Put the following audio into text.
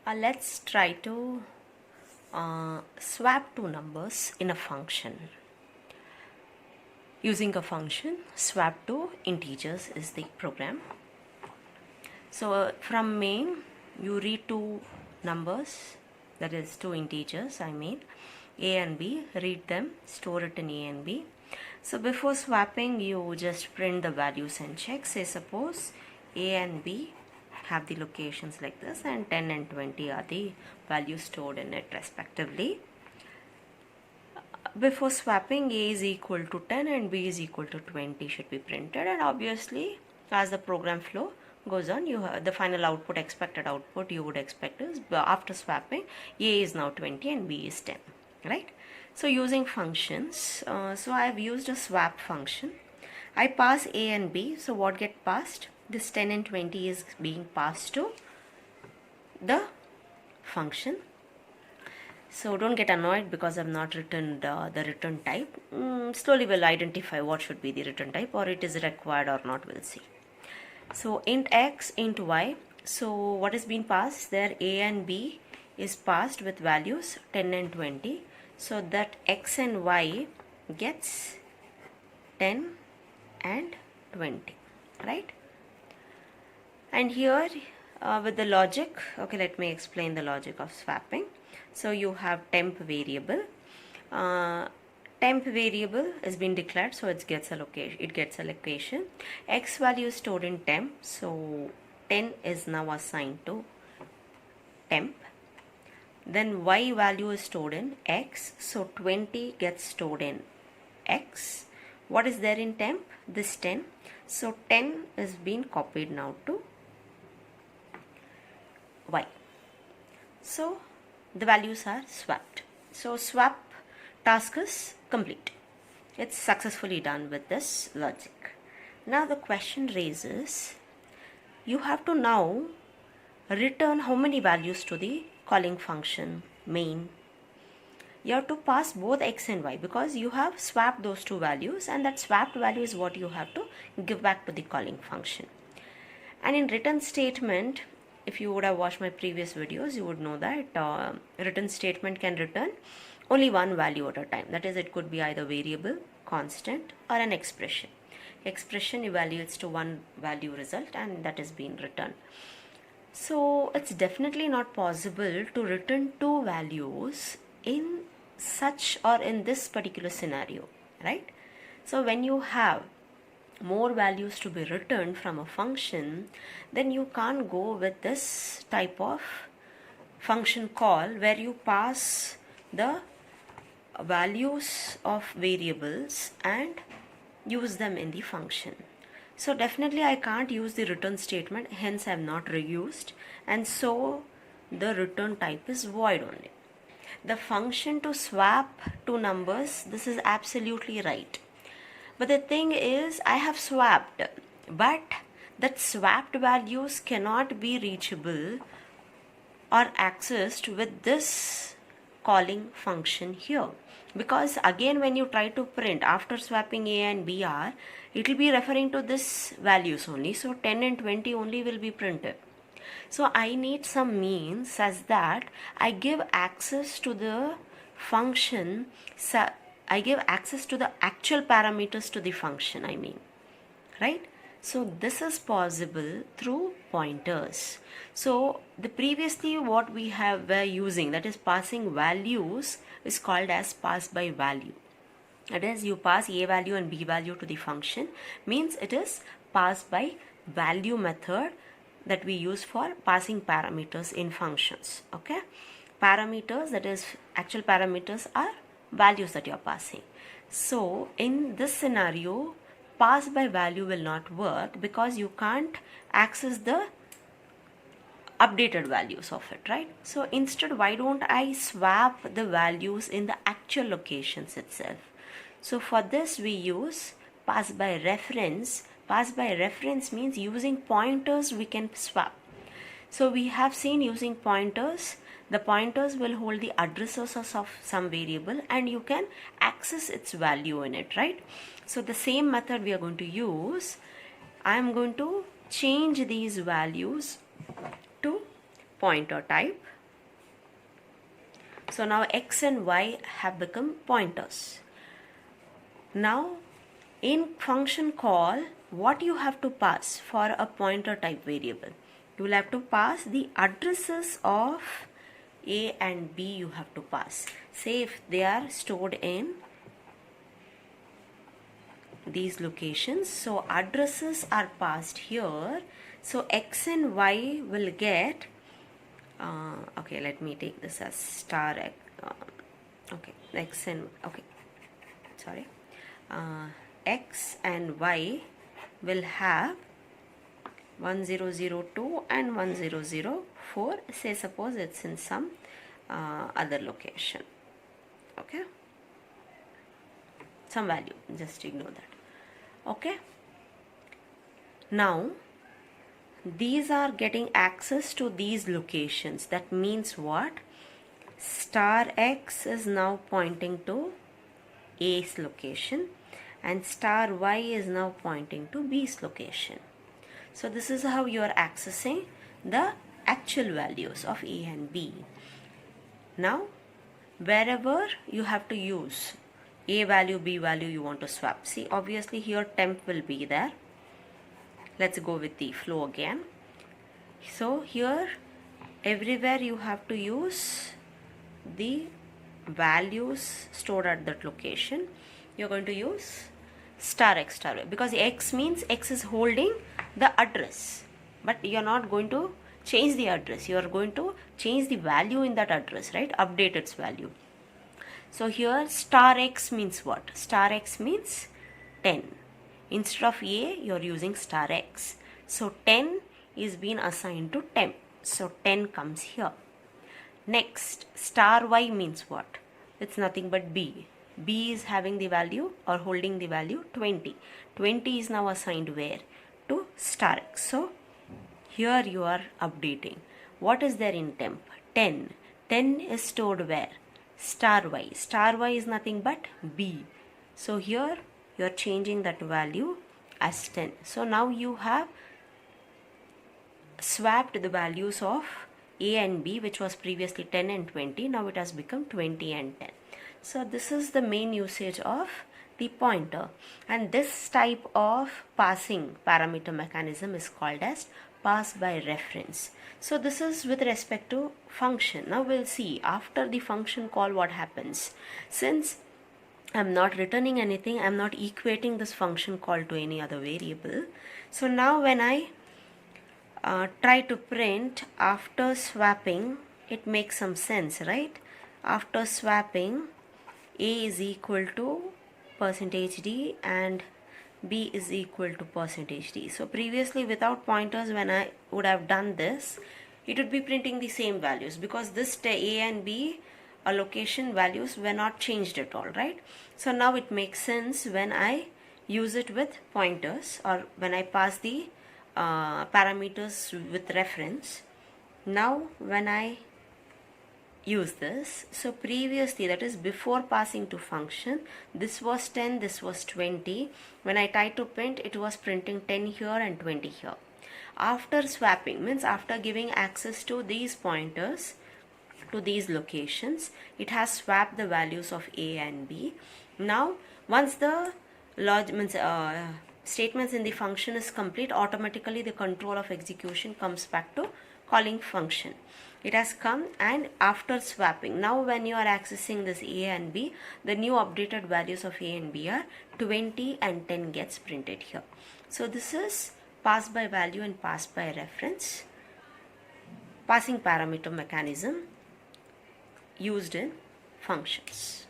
Let's try to swap two numbers in a function. Using a function, swap two integers is the program. So from main, you read two numbers, that is two integers, I mean a and b, read them, store it in a and b. So before swapping, you just print the values and check. Say suppose a and b have the locations like this, and 10 and 20 are the values stored in it respectively. Before swapping, a is equal to 10 and b is equal to 20 should be printed, and obviously as the program flow goes on, you have the final output, expected output you would expect is after swapping a is now 20 and b is 10, right? So using functions, so I have used a swap function. I pass a and b, so what get passed? This 10 and 20 is being passed to the function. So don't get annoyed because I've not written the return type. Slowly we'll identify what should be the return type, or it is required or not, we'll see. So int x, int y. So what is being passed there? A and b is passed with values 10 and 20. So that x and y gets 10 and 20, right? And here with the logic, okay, let me explain the logic of swapping. So you have temp variable. Temp variable has been declared, so it gets a location. X value is stored in temp, so 10 is now assigned to temp. Then y value is stored in x, so 20 gets stored in x. What is there in temp? This 10. So 10 is being copied now to y. So the values are swapped. So swap task is complete. It's successfully done with this logic. Now the question raises, you have to now return how many values to the calling function main. You have to pass both x and y because you have swapped those two values, and that swapped value is what you have to give back to the calling function. And in return statement, if you would have watched my previous videos, you would know that return statement can return only one value at a time. That is, it could be either variable, constant, or an expression. Expression evaluates to one value result, and that is being returned. So it's definitely not possible to return two values in such or in this particular scenario, right? So when you have more values to be returned from a function, then you can't go with this type of function call where you pass the values of variables and use them in the function. So definitely I can't use the return statement, hence I have not reused, and so the return type is void only. The function to swap two numbers, this is absolutely right. But the thing is, I have swapped, but that swapped values cannot be reachable or accessed with this calling function here. Because again, when you try to print after swapping a and b are, it will be referring to this values only. So 10 and 20 only will be printed. So I need some means such that I give access to the function, I give access to the actual parameters to the function, I mean, right? So this is possible through pointers. So the previously what we were using, that is passing values, is called as pass by value. That is, you pass a value and b value to the function, means it is pass by value method that we use for passing parameters in functions. Okay, parameters, that is actual parameters, are values that you are passing. So in this scenario, pass by value will not work because you can't access the updated values of it, right? So instead, why don't I swap the values in the actual locations itself? So for this we use pass by reference. Pass by reference means using pointers we can swap. So we have seen using pointers, the pointers will hold the addresses of some variable and you can access its value in it, right? So the same method we are going to use. I am going to change these values to pointer type. So now x and y have become pointers. Now in function call, what you have to pass for a pointer type variable? You will have to pass the addresses of A and B you have to pass. Say if they are stored in these locations, so addresses are passed here. So x and y will get okay, let me take this as star x, okay, x and okay, sorry, x and y will have 1002 and 1004. Say suppose it's in some other location, okay, some value, just ignore that. Okay, now these are getting access to these locations. That means what? Star x is now pointing to A's location and star y is now pointing to B's location. So this is how you are accessing the actual values of A and B. Now wherever you have to use A value, B value, you want to swap. See, obviously here temp will be there. Let's go with the flow again. So here everywhere you have to use the values stored at that location. You're going to use star x star y, because x means x is holding the address, but you're not going to change the address, you are going to change the value in that address, right? Update its value. So here star x means what? Star x means 10. Instead of A, you are using star x. So 10 is being assigned to temp. So 10 comes here. Next, star y means what? It's nothing but B. B is having the value or holding the value 20. 20 is now assigned where? To star x. So here you are updating. What is there in temp? 10. 10 is stored where? Star y. Star y is nothing but B. So here you are changing that value as 10. So now you have swapped the values of A and B, which was previously 10 and 20. Now it has become 20 and 10. So this is the main usage of the pointer, and this type of passing parameter mechanism is called as pass by reference. So this is with respect to function. Now we'll see after the function call what happens. Since I'm not returning anything, I'm not equating this function call to any other variable. So now when I try to print after swapping, it makes some sense, right? After swapping, A is equal to %d and B is equal to %d. So previously without pointers, when I would have done this, it would be printing the same values, because this A and B allocation values were not changed at all, right? So now it makes sense when I use it with pointers, or when I pass the parameters with reference. Now when I use this, so previously, that is before passing to function, this was 10, this was 20. When I tried to print, it was printing 10 here and 20 here. After swapping, means after giving access to these pointers to these locations, it has swapped the values of A and B. Now once the statements in the function is complete, automatically the control of execution comes back to calling function. It has come, and after swapping, now when you are accessing this A and B, the new updated values of A and B are 20 and 10 gets printed here. So this is pass by value and pass by reference passing parameter mechanism used in functions.